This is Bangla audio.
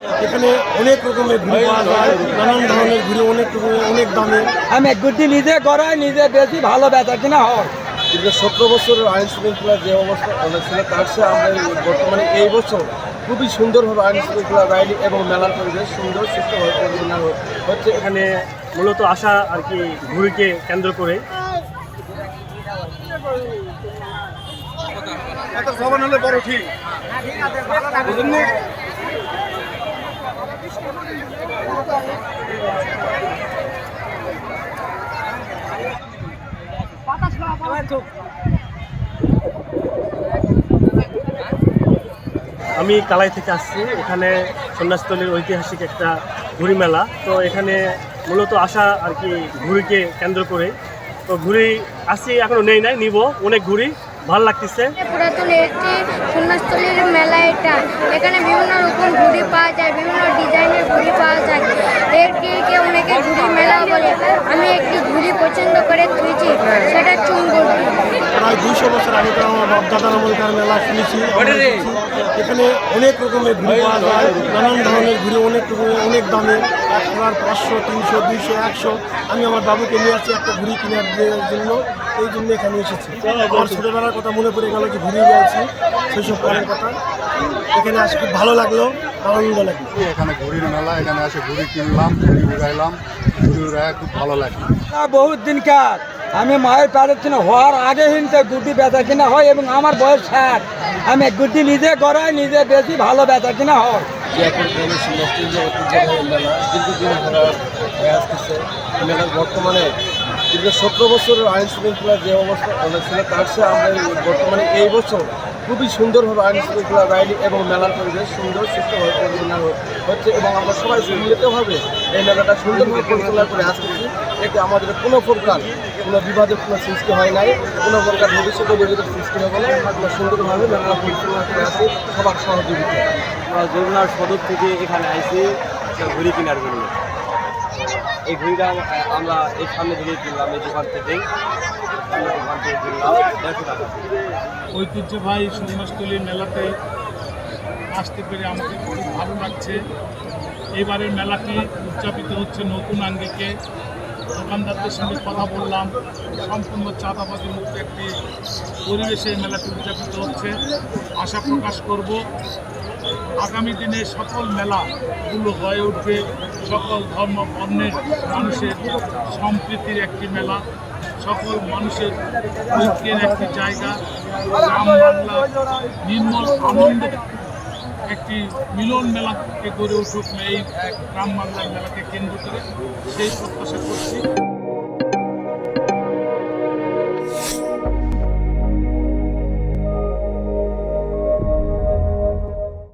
এখানে অনেক রকমের ঘুড়ি পাওয়া যায়, নানান ধরনের ঘুড়ি, অনেক রকমের, অনেক দামে। আমি এক গুটি নিজে গড়াই, নিজে বেশি ভালো বেচা কিনা হয়। দীর্ঘ 17 বছরের আইন শৃঙ্খলার যে অবস্থা ছিল তার চেয়ে আমরা বর্তমানে এই বছর খুবই সুন্দরভাবে আইন শৃঙ্খলা বাহিনী এবং মেলার পরিবেশ সুন্দর সুস্থভাবে পরিচালনা হচ্ছে। এখানে মূলত আসা আর কি ঘুড়িকে কেন্দ্র করে। আমি কালাই থেকে আসছি। এখানে সন্ন্যাসতলীর ঐতিহাসিক একটা ঘুড়ি মেলা। তো এখানে মূলত আসা আর কি ঘুড়িকে কেন্দ্র করে। তো ঘুড়ি আসছি, এখনো নেই নাই, নিব। অনেক ঘুড়ি, ভালো লাগতেছে। পুরাতন একটি সন্ন্যাসতলীর মেলা এটা। এখানে বিভিন্ন রকম ঘুড়ি পাওয়া যায়, বিভিন্ন ডিজাইনের ঘুড়ি পাওয়া যায়। এরকে অনেকে ঘুড়ি মেলা বলে। আমি একটি ঘুড়ি পছন্দ করে তুলেছি, সেটা চুম্বুর। প্রায় 200 বছর আগে আমার বাপদাদার আমলকার মেলা শুনেছি। এখানে অনেক রকমের ঘুড়ি পাওয়া যায়, নানান ধরনের ঘুড়ি, অনেক রকমের, অনেক দামে। 1000, 500, 300, 200, 100। আমি আমার বাবুকে নিয়ে আসছি একটা ঘুড়ি কেনার জন্য, এই জন্য এখানে এসেছি। আমার ছোটোবেলার কথা মনে পড়ে গেল যে ঘুড়ি রয়েছে, সেসব করার কথা। এখানে আসে খুব ভালো লাগলো, আনন্দ লাগলো। এখানে ঘুড়ির মেলা, এখানে আসে ঘুড়ি কিনলাম, ঘুড়ি উড়াইলাম, ঘুড়ি উড়াই খুব ভালো লাগে। বহুত দিনকার আমি মায়ের প্যারের জন্য হওয়ার আগে হিনতে গুটি বেচা কিনা হয়, এবং আমার বয়স 60। আমি এক গুটি নিজে গড়াই, নিজে বেশি ভালো বেচা কিনা হয়। দীর্ঘদিন হয়ে আসতেছে মেলার। বর্তমানে দীর্ঘ 17 বছরের আইন শৃঙ্খলার যে অবস্থা ছিল তার চেয়ে আমরা বর্তমানে এই বছর খুবই সুন্দরভাবে আইন শৃঙ্খলা বাহিনী এবং মেলার পরিবেশ সুন্দর সুস্থভাবে পরিচালনা হচ্ছে, এবং আমরা সবাই সম্মিলিতভাবে এই মেলাটা সুন্দরভাবে পরিচালনা করে আসতেছি। এতে আমাদের কোনো প্রকার কোনো বিবাদের কোনো সৃষ্টি হয় নাই, কোনো প্রকার ভবিষ্যতে বিবাদের সৃষ্টি হবে না। আমরা সুন্দরভাবে মেলা পরিচালনা করে আসি সবার সহযোগিতা। আমরা যমুনার সদর থেকে এখানে আইছি ঘুড়ি কেনার জন্য। এই ঘুড়িটা আমরা এই সামনে থেকে কিনলাম, এই দোকান থেকে কিনলাম 150 টাকা। ঐতিহ্যবাহী সন্ন্যাসতলীর মেলাতে আসতে পেরে আমাকে খুব ভালো লাগছে। এবারের মেলাটি উদযাপিত হচ্ছে নতুন আঙ্গিকে। দোকানদারদের সঙ্গে কথা বললাম, সম্পূর্ণ চাঁদাবাজি মুক্ত একটি পরিবেশে এই মেলাটি উদযাপিত হচ্ছে। আশা প্রকাশ করব আগামী দিনে সকল মেলাগুলো হয়ে উঠবে সকল ধর্ম বর্ণের মানুষের সম্প্রীতির একটি মেলা, সকল মানুষের ঐক্যের একটি জায়গা, গ্রাম বাংলা নির্মল আনন্দ একটি মিলন মেলাকে গড়ে উঠুক এই গ্রাম বাংলার মেলাকে কেন্দ্র করে, সেই প্রত্যাশা করছি।